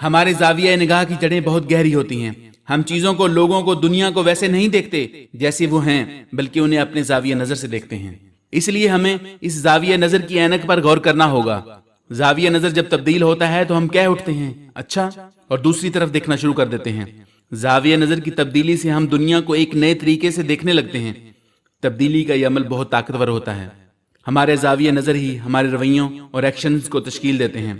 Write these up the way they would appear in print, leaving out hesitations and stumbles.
ہمارے زاویہ نگاہ کی جڑیں بہت گہری ہوتی ہیں. ہم چیزوں کو، لوگوں کو، دنیا کو ویسے نہیں دیکھتے جیسے وہ ہیں، بلکہ انہیں اپنے زاویہ نظر سے دیکھتے ہیں. اس لیے ہمیں اس زاویہ نظر کی اینک پر غور کرنا ہوگا. زاویہ نظر جب تبدیل ہوتا ہے تو ہم کہہ اٹھتے ہیں اچھا، اور دوسری طرف دیکھنا شروع کر دیتے ہیں. زاویہ نظر کی تبدیلی سے ہم دنیا کو ایک نئے طریقے سے دیکھنے لگتے ہیں. تبدیلی کا یہ عمل بہت طاقتور ہوتا ہے. ہمارے زاویہ نظر ہی ہمارے رویوں اور ایکشنز کو تشکیل دیتے ہیں،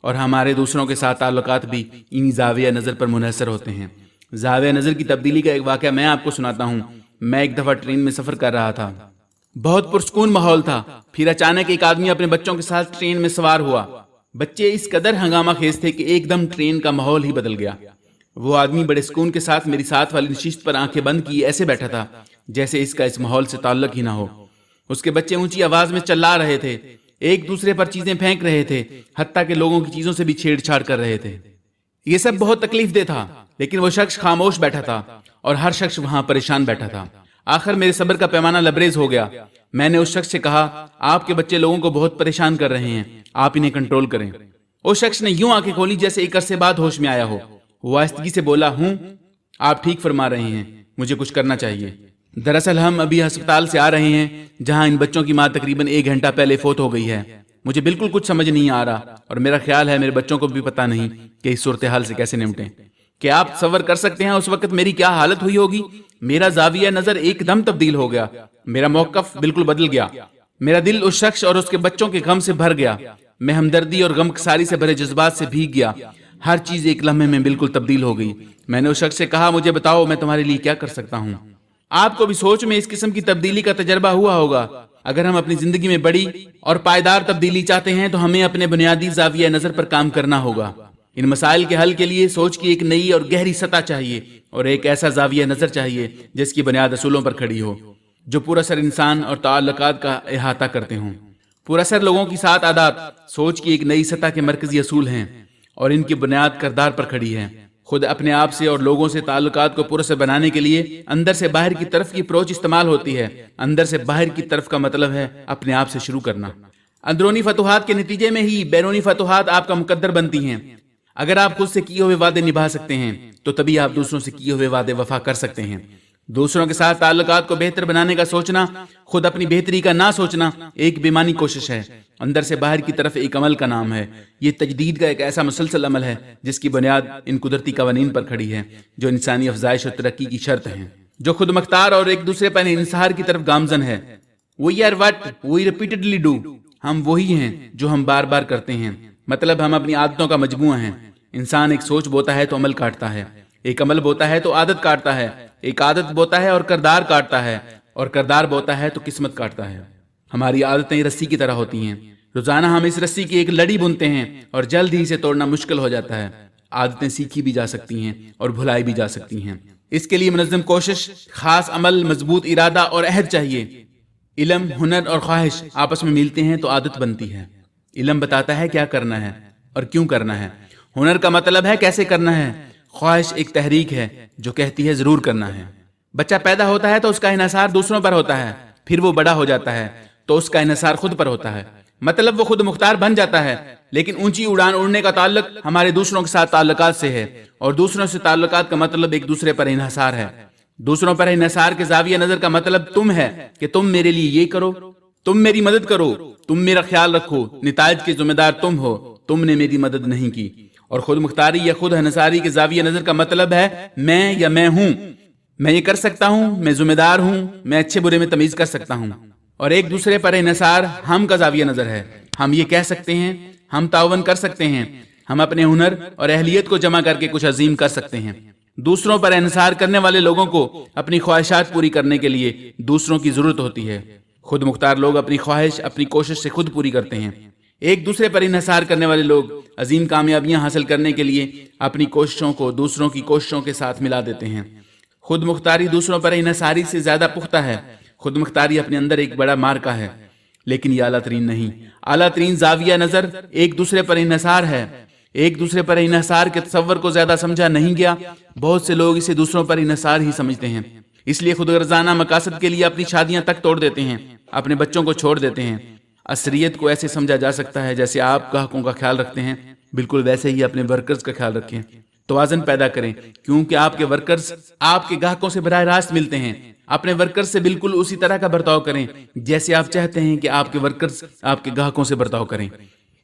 اور ہمارے دوسروں کے ساتھ تعلقات بھی انہی زاویہ نظر پر منحصر ہوتے ہیں. زاویہ نظر کی تبدیلی کا ایک واقعہ میں آپ کو سناتا ہوں. میں ایک دفعہ ٹرین میں سفر کر رہا تھا. بہت پرسکون ماحول تھا. پھر اچانک ایک آدمی اپنے بچوں کے ساتھ ٹرین میں سوار ہوا. بچے اس قدر ہنگامہ خیز تھے کہ ایک دم ٹرین کا ماحول ہی بدل گیا. وہ آدمی بڑے سکون کے ساتھ میری ساتھ والی نشست پر آنکھیں بند کیے ایسے بیٹھا تھا جیسے اس کا اس ماحول سے تعلق ہی نہ ہو. اس کے بچے اونچی آواز میں چلا رہے تھے، ایک دوسرے پر چیزیں پھینک رہے تھے، حتیٰ کہ لوگوں کی چیزوں سے بھی چھیڑ چھاڑ کر رہے تھے. یہ سب بہت تکلیف دہ تھا، لیکن وہ شخص خاموش بیٹھا تھا اور ہر شخص وہاں پریشان بیٹھا تھا. آخر میرے صبر کا پیمانہ لبریز ہو گیا. میں نے اس شخص سے کہا آپ کے بچے لوگوں کو بہت پریشان کر رہے ہیں، آپ انہیں کنٹرول کریں. اس شخص نے یوں آنکھیں کھولی جیسے ایک عرصے بعد ہوش میں آیا ہو. وہ آہستگی سے بولا ہوں، آپ ٹھیک فرما رہے ہیں، مجھے کچھ کرنا چاہیے. دراصل ہم ابھی ہسپتال سے آ رہے ہیں جہاں ان بچوں کی ماں تقریباً 1 گھنٹہ پہلے فوت ہو گئی ہے. مجھے بالکل کچھ سمجھ نہیں آ رہا، اور میرا خیال ہے میرے بچوں کو بھی پتہ نہیں کہ اس صورتحال سے کیسے نمٹیں. کیا آپ تصور کر سکتے ہیں اس وقت میری کیا حالت ہوئی ہوگی؟ میرا زاویہ نظر ایک دم تبدیل ہو گیا. میرا موقف بالکل بدل گیا. میرا دل اس شخص اور اس کے بچوں کے غم سے بھر گیا. میں ہمدردی اور غم کساری سے بھرے جذبات سے بھیگ گیا. ہر چیز ایک لمحے میں بالکل تبدیل ہو گئی. میں نے اس شخص سے کہا مجھے بتاؤ میں تمہارے لیے کیا کر سکتا ہوں. آپ کو بھی سوچ میں اس قسم کی تبدیلی کا تجربہ ہوا ہوگا. اگر ہم اپنی زندگی میں بڑی اور پائیدار تبدیلی چاہتے ہیں تو ہمیں اپنے بنیادی زاویہ نظر پر کام کرنا ہوگا. ان مسائل کے حل کے لیے سوچ کی ایک نئی اور گہری سطح چاہیے، اور ایک ایسا زاویہ نظر چاہیے جس کی بنیاد اصولوں پر کھڑی ہو، جو پر اثر انسان اور تعلقات کا احاطہ کرتے ہوں. پر اثر لوگوں کی 7 عادات سوچ کی ایک نئی سطح کے مرکزی اصول ہیں، اور ان کی بنیاد کردار پر کھڑی ہے. خود اپنے آپ سے اور لوگوں سے تعلقات کو پر اثر بنانے کے لیے اندر سے باہر کی طرف کی اپروچ استعمال ہوتی ہے. اندر سے باہر کی طرف کا مطلب ہے اپنے آپ سے شروع کرنا. اندرونی فتوحات کے نتیجے میں ہی بیرونی فتوحات آپ کا مقدر بنتی ہیں. اگر آپ خود سے کیے ہوئے وعدے نبھا سکتے ہیں تو تبھی آپ دوسروں سے کیے ہوئے وعدے وفا کر سکتے ہیں. دوسروں کے ساتھ تعلقات کو بہتر بنانے کا سوچنا، خود اپنی بہتری کا نہ سوچنا، ایک بےمانی کوشش ہے. اندر سے باہر کی طرف ایک عمل کا نام ہے. یہ تجدید کا ایک ایسا مسلسل عمل ہے جس کی بنیاد ان قدرتی قوانین پر کھڑی ہے جو انسانی افزائش اور ترقی کی شرط ہیں، جو خود مختار اور ایک دوسرے پر انحصار کی طرف گامزن ہے. We are what we repeatedly do. ہم وہی ہیں جو ہم بار بار کرتے ہیں. مطلب ہم اپنی عادتوں کا مجموعہ ہیں. انسان ایک سوچ بوتا ہے تو عمل کاٹتا ہے، ایک عمل بوتا ہے تو عادت کاٹتا ہے، ایک عادت بوتا ہے اور کردار کاٹتا ہے، اور کردار بوتا ہے تو قسمت کاٹتا ہے. ہماری عادتیں رسی کی طرح ہوتی ہیں. روزانہ ہم اس رسی کی ایک لڑی بنتے ہیں اور جلد ہی اسے توڑنا مشکل ہو جاتا ہے. عادتیں سیکھی بھی جا سکتی ہیں اور بھلائی بھی جا سکتی ہیں. اس کے لیے منظم کوشش، خاص عمل، مضبوط ارادہ اور عہد چاہیے. علم، ہنر اور خواہش آپس میں ملتے ہیں تو عادت بنتی ہے. علم بتاتا ہے کیا کرنا ہے اور کیوں کرنا ہے. ہنر کا مطلب ہے کیسے کرنا ہے. خواہش ایک تحریک ہے جو کہتی ہے ضرور کرنا ہے. بچہ پیدا ہوتا ہے تو اس کا انحصار دوسروں پر ہوتا ہے. پھر وہ بڑا ہو جاتا ہے تو اس کا انحصار خود پر ہوتا ہے. مطلب وہ خود مختار بن جاتا ہے. لیکن اونچی اڑان اڑنے کا تعلق ہمارے دوسروں کے ساتھ تعلقات سے ہے، اور دوسروں سے تعلقات کا مطلب ایک دوسرے پر انحصار ہے. دوسروں پر انحصار کے زاویہ نظر کا مطلب تم ہے کہ تم میرے لیے یہ کرو، تم میری مدد کرو، تم میرا خیال رکھو، نتائج کے ذمہ دار تم ہو، تم نے میری مدد نہیں کی. اور خود مختاری یا خود انحصاری کے زاویہ نظر کا مطلب ہے میں یا میں ہوں، میں یہ کر سکتا ہوں، میں ذمہ دار ہوں، میں اچھے برے میں تمیز کر سکتا ہوں. اور ایک دوسرے پر انحصار ہم کا زاویہ نظر ہے. ہم یہ کہہ سکتے ہیں، ہم تعاون کر سکتے ہیں، ہم اپنے ہنر اور اہلیت کو جمع کر کے کچھ عظیم کر سکتے ہیں. دوسروں پر انحصار کرنے والے لوگوں کو اپنی خواہشات پوری کرنے کے لیے دوسروں کی ضرورت ہوتی ہے. خود مختار لوگ اپنی خواہش اپنی کوشش سے خود پوری کرتے ہیں. ایک دوسرے پر انحصار کرنے والے لوگ عظیم کامیابیاں حاصل کرنے کے لیے اپنی کوششوں کو دوسروں کی کوششوں کے ساتھ ملا دیتے ہیں. خود مختاری دوسروں پر انحصاری سے زیادہ پختہ ہے. خود مختاری اپنے اندر ایک بڑا مارکا ہے، لیکن یہ اعلیٰ ترین نہیں. اعلیٰ ترین زاویہ نظر ایک دوسرے پر انحصار ہے. ایک دوسرے پر انحصار کے تصور کو زیادہ سمجھا نہیں گیا. بہت سے لوگ اسے دوسروں پر انحصار ہی سمجھتے ہیں، اس لیے خود غرضانہ مقاصد کے لیے اپنی شادیاں تک توڑ دیتے ہیں، اپنے بچوں کو چھوڑ دیتے ہیں. عصریت کو ایسے سمجھا جا سکتا ہے جیسے آپ گاہکوں کا خیال رکھتے ہیں، بالکل ویسے ہی اپنے ورکرز کا خیال رکھیں، توازن پیدا کریں، کیونکہ آپ کے ورکرز آپ کے گاہکوں سے براہ راست ملتے ہیں۔ اپنے ورکرز سے بالکل اسی طرح کا برتاؤ کریں جیسے آپ چاہتے ہیں کہ آپ کے ورکرز آپ کے گاہکوں سے برتاؤ کریں،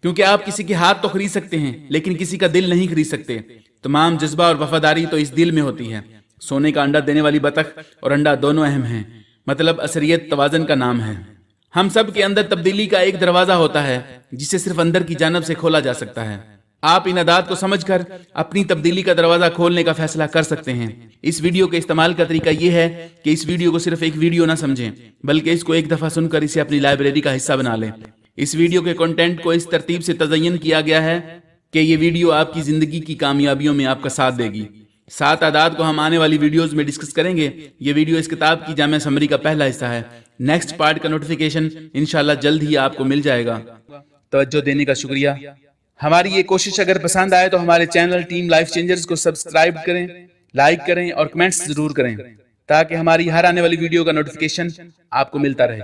کیونکہ آپ کسی کے ہاتھ تو خرید سکتے ہیں لیکن کسی کا دل نہیں خرید سکتے۔ تمام جذبہ اور وفاداری تو اس دل میں ہوتی ہے۔ سونے کا انڈا دینے والی بطخ اور انڈا دونوں اہم ہیں، مطلب اثریت توازن کا نام ہے۔ ہم سب کے اندر تبدیلی کا ایک دروازہ ہوتا ہے جسے صرف اندر کی جانب سے کھولا جا سکتا ہے۔ آپ ان عادات کو سمجھ کر اپنی تبدیلی کا دروازہ کھولنے کا فیصلہ کر سکتے ہیں۔ اس ویڈیو کے استعمال کا طریقہ یہ ہے کہ اس ویڈیو کو صرف ایک ویڈیو نہ سمجھیں بلکہ اس کو ایک دفعہ سن کر اسے اپنی لائبریری کا حصہ بنا لیں۔ اس ویڈیو کے کنٹینٹ کو اس ترتیب سے تزئین کیا گیا ہے کہ یہ ویڈیو آپ کی زندگی کی کامیابیوں میں آپ کا ساتھ دے گی۔ 7 عادات کو ہم آنے والی ویڈیوز میں ڈسکس کریں گے۔ یہ ویڈیو اس کتاب کی جامع سمری کا پہلا حصہ ہے۔ نیکسٹ پارٹ کا نوٹیفیکیشن انشاءاللہ جلد ہی آپ کو مل جائے گا۔ توجہ دینے کا شکریہ۔ ہماری یہ کوشش اگر پسند آئے تو ہمارے چینل ٹیم لائف چینجرز کو سبسکرائب کریں، لائک کریں اور کمنٹس ضرور کریں تاکہ ہماری ہر آنے والی ویڈیو کا نوٹیفیکیشن آپ کو ملتا رہے۔